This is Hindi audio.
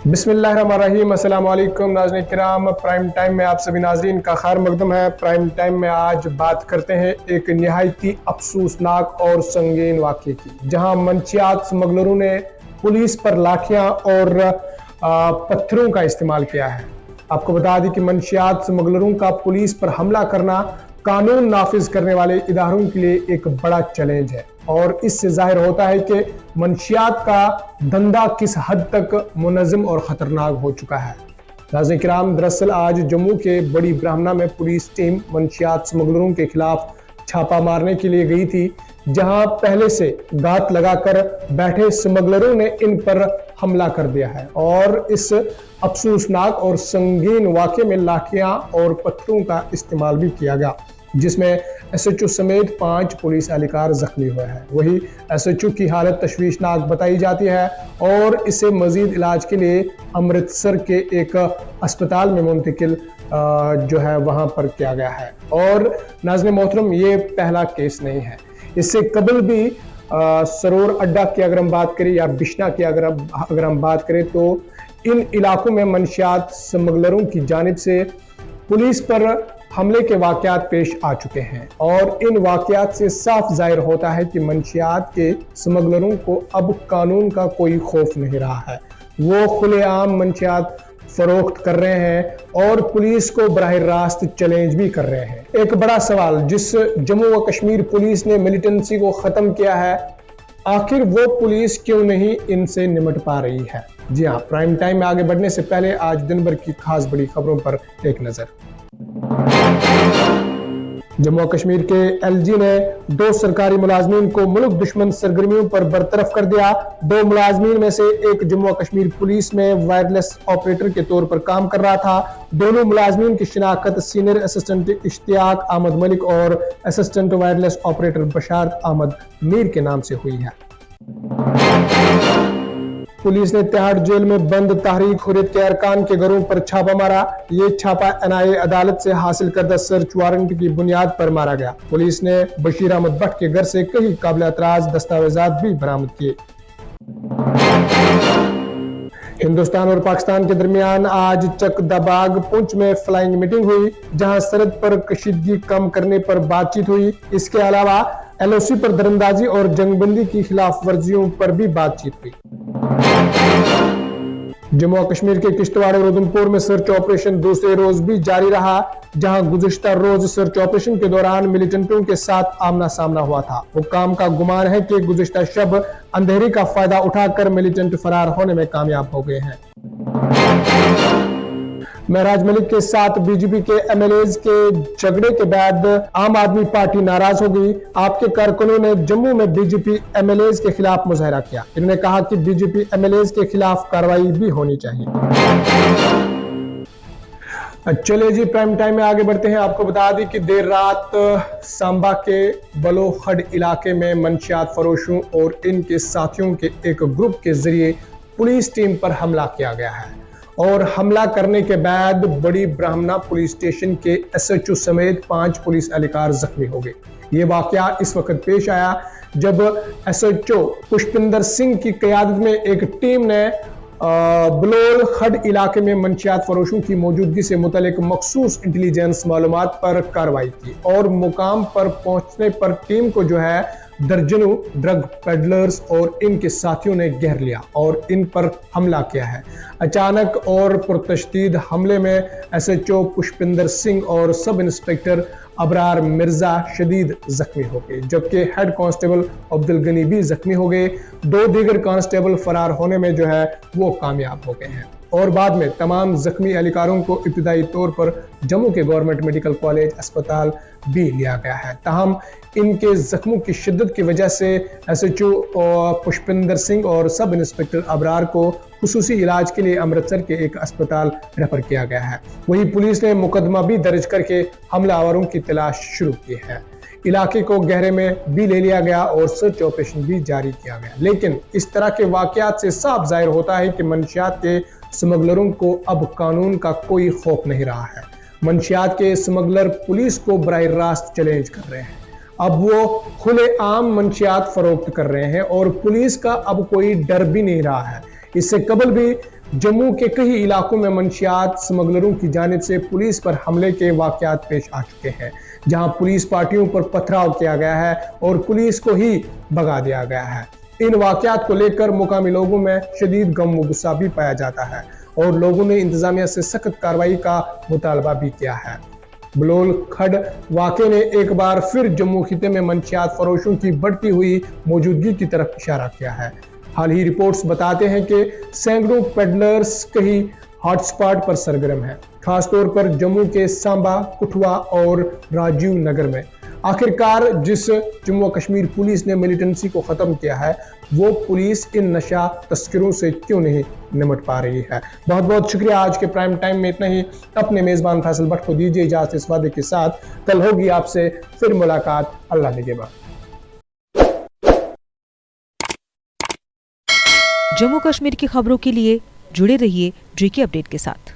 बिस्मिल्लाहिर्रहमानिर्रहीम। अस्सलाम वालेकुम नाज़रीन किराम, प्राइम टाइम में आप सभी नाज़रीन का खैर मकदम है। प्राइम टाइम में आज बात करते हैं एक निहायती अफसोसनाक और संगीन वाक़े की, जहां मंशियात स्मगलरों ने पुलिस पर लाठियां और पत्थरों का इस्तेमाल किया है। आपको बता दें कि मंशियात स्मगलरों का पुलिस पर हमला करना कानून नाफिज करने वाले इदारों के लिए एक बड़ा चैलेंज है और इससे जाहिर होता है कि मंशियात का धंधा किस हद तक मुनज़्ज़म और ख़तरनाक हो चुका है। नाज़रीन किराम, दरअसल आज जम्मू के बड़ी ब्राह्मणा में पुलिस टीम मंशियात स्मगलरों के खिलाफ छापा मारने के लिए गई थी, जहां पहले से घात लगाकर बैठे स्मगलरों ने इन पर हमला कर दिया है और इस अफसोसनाक और संगीन वाक़े में लाठियां और पत्थरों का इस्तेमाल भी किया गया, जिसमें SHO समेत 5 पुलिस एहलकार जख्मी हुए हैं। वही SHO की हालत तशवीशनाक बताई जाती है और इसे मजीद इलाज के लिए अमृतसर के एक अस्पताल में मुंतकिल जो है वहां पर किया गया है। और नाज़रीन मोहतरम, ये पहला केस नहीं है। इससे कबल भी सरोर अड्डा की अगर हम बात करें या बिश्ना की अगर हम बात करें तो इन इलाकों में मंशियात स्मगलरों की जानिब से पुलिस पर हमले के वाक़यात पेश आ चुके हैं और इन वाक़यात से साफ जाहिर होता है कि मंशियात के स्मगलरों को अब कानून का कोई खौफ नहीं रहा है। वो खुलेआम मंशियात फरोख्त कर रहे हैं और पुलिस को बराह रास्त चैलेंज भी कर रहे हैं। एक बड़ा सवाल जिस जम्मू व कश्मीर पुलिस ने मिलिटेंसी को ख़त्म किया है, आखिर वो पुलिस क्यों नहीं इनसे निमट पा रही है। जी हाँ, प्राइम टाइम में आगे बढ़ने से पहले आज दिन भर की खास बड़ी खबरों पर एक नजर। जम्मू कश्मीर के LG ने 2 सरकारी मुलाजमीन को मुल्क दुश्मन सरगर्मियों पर बरतरफ कर दिया। 2 मुलाजमीन में से एक जम्मू कश्मीर पुलिस में वायरलेस ऑपरेटर के तौर पर काम कर रहा था। दोनों मुलाजमीन की शिनाख्त सीनियर असिस्टेंट इश्तियाक अहमद मलिक और असिस्टेंट वायरलेस ऑपरेटर बशारत अहमद मीर के नाम से हुई है। पुलिस ने तिहाड़ जेल में बंद तहरीक हुर्रियत के अरकान के घरों पर छापा मारा। ये छापा NIA अदालत से हासिल करदा सर्च वारंट की बुनियाद पर मारा गया। पुलिस ने बशीर अहमद भट्ट के घर से कई काबिल एतराज दस्तावेजात भी बरामद किए। हिंदुस्तान और पाकिस्तान के दरमियान आज चकदाबाग पुंछ में फ्लाइंग मीटिंग हुई, जहां सरहद पर कशीदगी कम करने पर बातचीत हुई। इसके अलावा LOC पर दरअंदाजी और जंगबंदी की खिलाफ वर्जियों पर भी बातचीत हुई। जम्मू कश्मीर के किश्तवाड़ और उधमपुर में सर्च ऑपरेशन दूसरे रोज भी जारी रहा, जहां गुज़िश्ता रोज सर्च ऑपरेशन के दौरान मिलिटेंटों के साथ आमना सामना हुआ था। हुक्काम का गुमान है कि गुज़िश्ता शब अंधेरे का फायदा उठाकर मिलिटेंट फरार होने में कामयाब हो गए हैं। महराज मलिक के साथ BJP के MLAs के झगड़े के बाद आम आदमी पार्टी नाराज हो गई। आपके कारकुनों ने जम्मू में BJP MLAs के खिलाफ मुजाहरा किया। इन्होंने कहा कि BJP MLAs के खिलाफ कार्रवाई भी होनी चाहिए। चलिए जी, प्राइम टाइम में आगे बढ़ते हैं। आपको बता दें कि देर रात सांबा के बलोखड़ इलाके में मंशियात फरोशों और इनके साथियों के एक ग्रुप के जरिए पुलिस टीम पर हमला किया गया है और हमला करने के बाद बड़ी ब्राह्मणा पुलिस स्टेशन के SHO समेत 5 पुलिस एहलकार जख्मी हो गए। ये वाकया इस वक्त पेश आया जब SHO पुष्पिंदर सिंह की क़यादत में एक टीम ने बलोल खड इलाके में मंशियात फरोशों की मौजूदगी से मुतल्लिक मखसूस इंटेलिजेंस मालूमात पर कार्रवाई की और मुकाम पर पहुंचने पर टीम को जो है दर्जनों ड्रग पेडलर्स और इनके साथियों ने घेर लिया और इन पर हमला किया है। अचानक और पुरतशदीद हमले में SHO पुष्पिंदर सिंह और सब इंस्पेक्टर अबरार मिर्जा शदीद जख्मी हो गए, जबकि हेड कांस्टेबल अब्दुल गनी भी जख्मी हो गए। 2 दीगर कांस्टेबल फरार होने में जो है वो कामयाब हो गए हैं और बाद में तमाम जख्मी एहलकारों को इब्तिदाई तौर पर जम्मू के गवर्नमेंट मेडिकल कॉलेज अस्पताल भी लिया गया है। ताहम इनके जख्मों की शिद्दत की वजह से SHO पुष्पिंदर सिंह और सब इंस्पेक्टर अबरार को खुसूसी इलाज के लिए अमृतसर के एक अस्पताल रेफर किया गया है। वहीं पुलिस ने मुकदमा भी दर्ज करके हमलावरों की तलाश शुरू की है। इलाके को गहरे में भी ले लिया गया और सर्च ऑपरेशन भी जारी किया गया। लेकिन इस तरह के वाकयात से साफ जाहिर होता है कि मंशियात के स्मगलरों को अब कानून का कोई खौफ नहीं रहा है। मंशियात के स्मगलर पुलिस को बराह रास्त चैलेंज कर रहे हैं। अब वो खुलेआम मंशियात फरोख्त कर रहे हैं और पुलिस का अब कोई डर भी नहीं रहा है। इससे कबल भी जम्मू के कई इलाकों में मंशियात स्मगलरों की जानिब से पुलिस पर हमले के वाकयात पेश आ चुके हैं, जहां पुलिस पार्टियों पर पथराव किया गया है और पुलिस को ही भगा दिया गया है। इन वाकयात को लेकर मुकामी लोगों में शदीद गम व गुस्सा भी पाया जाता है और लोगों ने इंतजामिया से सख्त कार्रवाई का मुतालबा भी किया है। बलोल खड वाक़े ने एक बार फिर जम्मू खिते में मंशियात फरोशों की बढ़ती हुई मौजूदगी की तरफ इशारा किया है। हाल ही रिपोर्ट्स बताते हैं कि सैकड़ों पेडलर्स कहीं हॉटस्पॉट पर सरगर्म हैं, खासतौर पर जम्मू के सांबा, कठुआ और राजीव नगर में। आखिरकार जिस जम्मू कश्मीर पुलिस ने मिलिटेंसी को ख़त्म किया है, वो पुलिस इन नशा तस्करों से क्यों नहीं निमट पा रही है। बहुत बहुत शुक्रिया। आज के प्राइम टाइम में इतना ही। अपने मेज़बान फैसल भट्ट को दीजिए इजाज़त इस वादे के साथ, कल होगी आपसे फिर मुलाकात। अल्लाह निगहबान। जम्मू कश्मीर की खबरों के लिए जुड़े रहिए JK अपडेट के साथ।